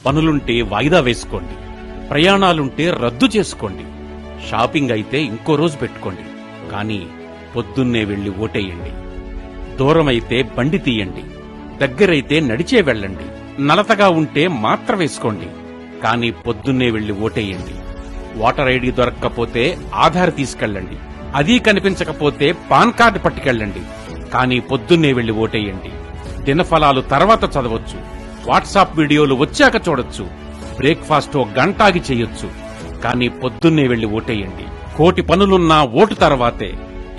పనులుంటే వాయిదా వేసుకోండి, ప్రయాణాలుంటే రద్దు చేసుకోండి, షాపింగ్ అయితే ఇంకో రోజు పెట్టుకోండి. కానీ పొద్దున్నే వెళ్లి ఓటేయండి. దూరమైతే బండి తీయండి, దగ్గరైతే నడిచే వెళ్ళండి. నలతగా ఉంటే మాత్ర వేసుకోండి, కానీ పొద్దున్నే వెళ్లి ఓటేయండి. ఓటర్ ఐడి దొరక్కపోతే ఆధార్ తీసుకెళ్ళండి, అదీ కనిపించకపోతే పాన్ కార్డు పట్టుకెళ్ళండి, కానీ పొద్దున్నే వెళ్లి ఓటేయండి. దినఫలాలు తర్వాత చదవచ్చు, వాట్సాప్ వీడియోలు వచ్చాక చూడొచ్చు, బ్రేక్ఫాస్ట్ ఓ గంటాగి చేయొచ్చు, కానీ పొద్దున్నే వెళ్లి ఓటేయండి. కోటి పనులున్నా ఓటు తర్వాతే,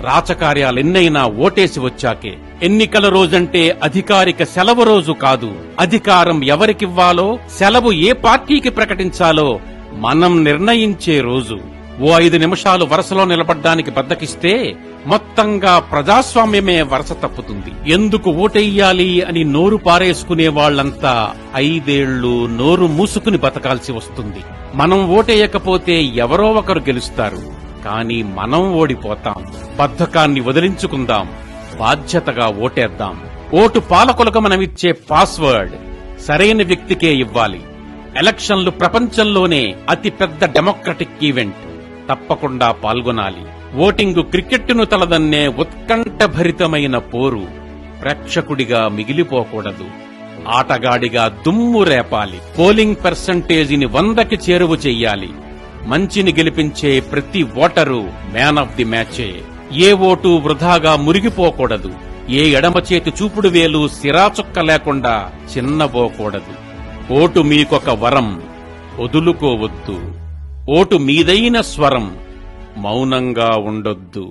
రాచకార్యాలెన్నైనా ఓటేసి వచ్చాకే. ఎన్నికల రోజంటే అధికారిక సెలవు రోజు కాదు. అధికారం ఎవరికివ్వాలో, సెలవు ఏ పార్టీకి ప్రకటించాలో మనం నిర్ణయించే రోజు. ఓ 5 నిమిషాలు వరుసలో నిలబడ్డానికి బద్దకిస్తే మొత్తంగా ప్రజాస్వామ్యమే వరుస తప్పుతుంది. ఎందుకు ఓటెయ్యాలి అని నోరు పారేసుకునే వాళ్లంతా 5 ఏళ్లు నోరు మూసుకుని బతకాల్సి వస్తుంది. మనం ఓటేయకపోతే ఎవరో ఒకరు గెలుస్తారు, కానీ మనం ఓడిపోతాం. బద్ధకాన్ని వదిలించుకుందాం, బాధ్యతగా ఓటేద్దాం. ఓటు పాలకులకు మనమిచ్చే పాస్వర్డ్ సరైన వ్యక్తికే ఇవ్వాలి. ఎలక్షన్లు ప్రపంచంలోనే అతి పెద్ద డెమోక్రటిక్ ఈవెంట్. తప్పకుండా పాల్గొనాలి. ఓటింగు క్రికెట్టును తలదన్నే ఉత్కంఠభరితమైన పోరు. ప్రేక్షకుడిగా మిగిలిపోకూడదు, ఆటగాడిగా దుమ్ము రేపాలి. పోలింగ్ పర్సంటేజీని 100కి చేరువ చెయ్యాలి. మంచిని గెలిపించే ప్రతి ఓటరు మ్యాన్ ఆఫ్ ది మ్యాచే. ఏ ఓటు వృధాగా మురిగిపోకూడదు. ఏ ఎడమ చేతి చూపుడు వేలు సిరాచుక్క లేకుండా చిన్నబోకూడదు. ఓటు మీకొక వరం, వదులుకోవద్దు. ఓటు మీదైన స్వరం, మౌనంగా ఉండొద్దు.